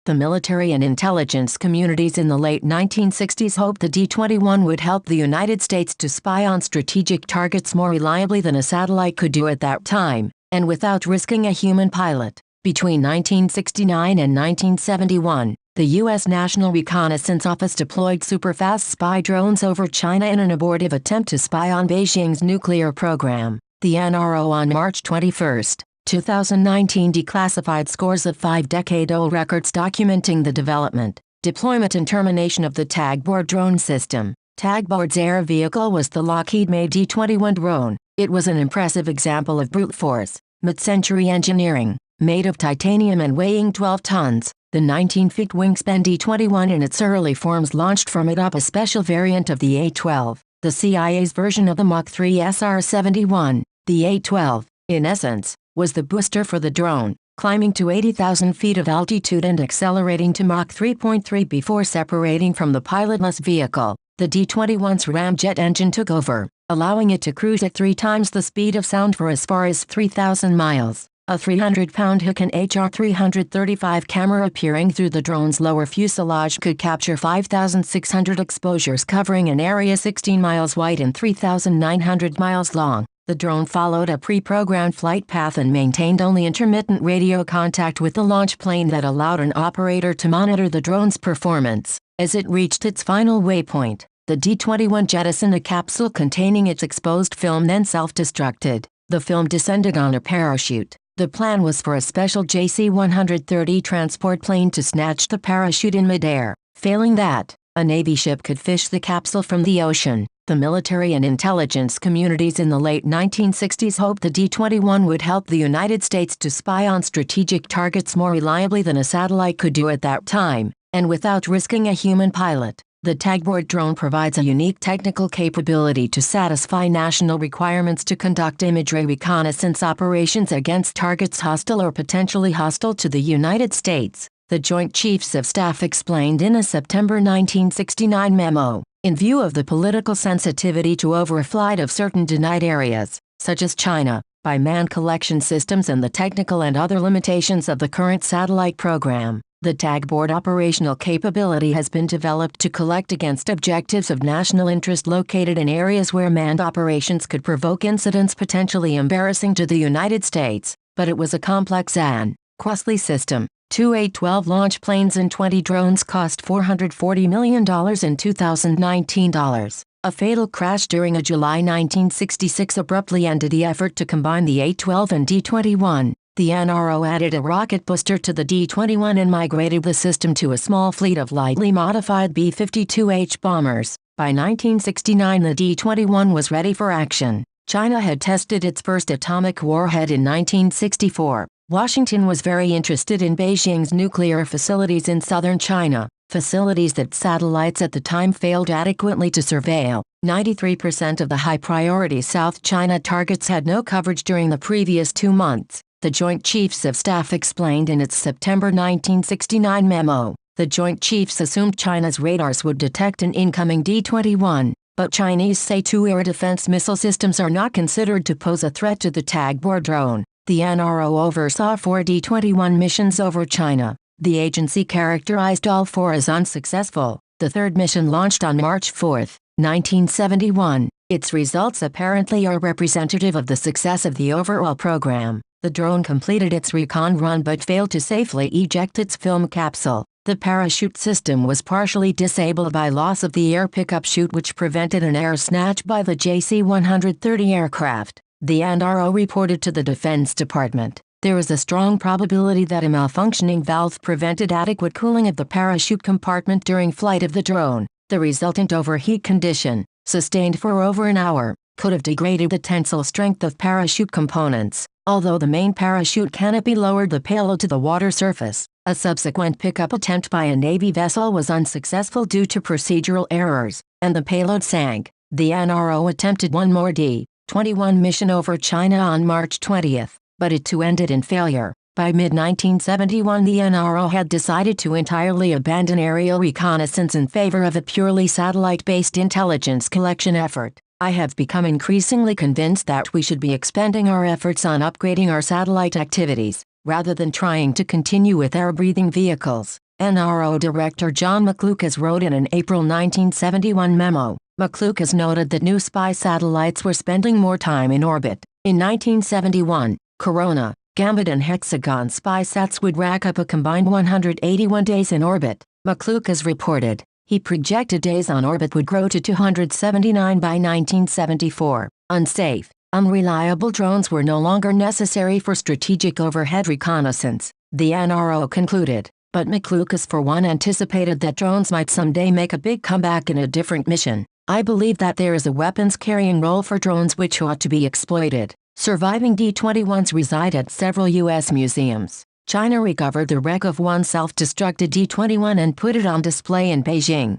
The military and intelligence communities in the late 1960s hoped the D-21 would help the United States to spy on strategic targets more reliably than a satellite could do at that time, and without risking a human pilot. Between 1969 and 1971, the U.S. National Reconnaissance Office deployed superfast spy drones over China in an abortive attempt to spy on Beijing's nuclear program. The NRO on March 21, 2019 declassified scores of 5-decade-old records documenting the development, deployment and termination of the Tagboard drone system. Tagboard's air vehicle was the Lockheed-made D-21 drone. It was an impressive example of brute force, mid-century engineering. Made of titanium and weighing 12 tons, the 19-foot wingspan D-21 in its early forms launched from it up a special variant of the A-12, the CIA's version of the Mach 3 SR-71. The A-12, in essence, was the booster for the drone, climbing to 80,000 feet of altitude and accelerating to Mach 3.3 before separating from the pilotless vehicle. The D-21's ramjet engine took over, allowing it to cruise at 3 times the speed of sound for as far as 3,000 miles. A 300-pound Hiken HR-335 camera peering through the drone's lower fuselage could capture 5,600 exposures covering an area 16 miles wide and 3,900 miles long. The drone followed a pre-programmed flight path and maintained only intermittent radio contact with the launch plane that allowed an operator to monitor the drone's performance. As it reached its final waypoint, the D-21 jettisoned a capsule containing its exposed film, then self-destructed. The film descended on a parachute. The plan was for a special JC-130 transport plane to snatch the parachute in midair. Failing that, a Navy ship could fish the capsule from the ocean. The military and intelligence communities in the late 1960s hoped the D-21 would help the United States to spy on strategic targets more reliably than a satellite could do at that time, and without risking a human pilot. The Tagboard drone provides a unique technical capability to satisfy national requirements to conduct imagery reconnaissance operations against targets hostile or potentially hostile to the United States, the Joint Chiefs of Staff explained in a September 1969 memo. In view of the political sensitivity to overflight of certain denied areas, such as China, by manned collection systems and the technical and other limitations of the current satellite program, the Tagboard operational capability has been developed to collect against objectives of national interest located in areas where manned operations could provoke incidents potentially embarrassing to the United States, but it was a complex and costly system. 2 A-12 launch planes and 20 drones cost $440 million in 2019 dollars. A fatal crash during a July 1966 abruptly ended the effort to combine the A-12 and D-21. The NRO added a rocket booster to the D-21 and migrated the system to a small fleet of lightly modified B-52H bombers. By 1969 the D-21 was ready for action. China had tested its first atomic warhead in 1964. Washington was very interested in Beijing's nuclear facilities in southern China, facilities that satellites at the time failed adequately to surveil. 93% of the high-priority South China targets had no coverage during the previous 2 months. The Joint Chiefs of Staff explained in its September 1969 memo. The Joint Chiefs assumed China's radars would detect an incoming D-21, but Chinese Say-2 air defense missile systems are not considered to pose a threat to the Tagboard drone. The NRO oversaw 4 D-21 missions over China. The agency characterized all 4 as unsuccessful. The third mission launched on March 4, 1971. Its results apparently are representative of the success of the overall program. The drone completed its recon run but failed to safely eject its film capsule. The parachute system was partially disabled by loss of the air pickup chute, which prevented an air snatch by the JC-130 aircraft. The NRO reported to the Defense Department. There is a strong probability that a malfunctioning valve prevented adequate cooling of the parachute compartment during flight of the drone. The resultant overheat condition, sustained for over an hour, could have degraded the tensile strength of parachute components. Although the main parachute canopy lowered the payload to the water surface, a subsequent pickup attempt by a Navy vessel was unsuccessful due to procedural errors, and the payload sank. The NRO attempted one more D-21 mission over China on March 20, but it too ended in failure. By mid-1971 the NRO had decided to entirely abandon aerial reconnaissance in favor of a purely satellite-based intelligence collection effort. I have become increasingly convinced that we should be expending our efforts on upgrading our satellite activities, rather than trying to continue with air-breathing vehicles. NRO Director John McLucas wrote in an April 1971 memo. McLucas noted that new spy satellites were spending more time in orbit. In 1971, Corona, Gambit and Hexagon spy sats would rack up a combined 181 days in orbit, McLucas reported. He projected days on orbit would grow to 279 by 1974. Unsafe, unreliable drones were no longer necessary for strategic overhead reconnaissance, the NRO concluded, but McLucas for one anticipated that drones might someday make a big comeback in a different mission. I believe that there is a weapons-carrying role for drones which ought to be exploited. Surviving D-21s reside at several U.S. museums. China recovered the wreck of one self-destructed D-21 and put it on display in Beijing.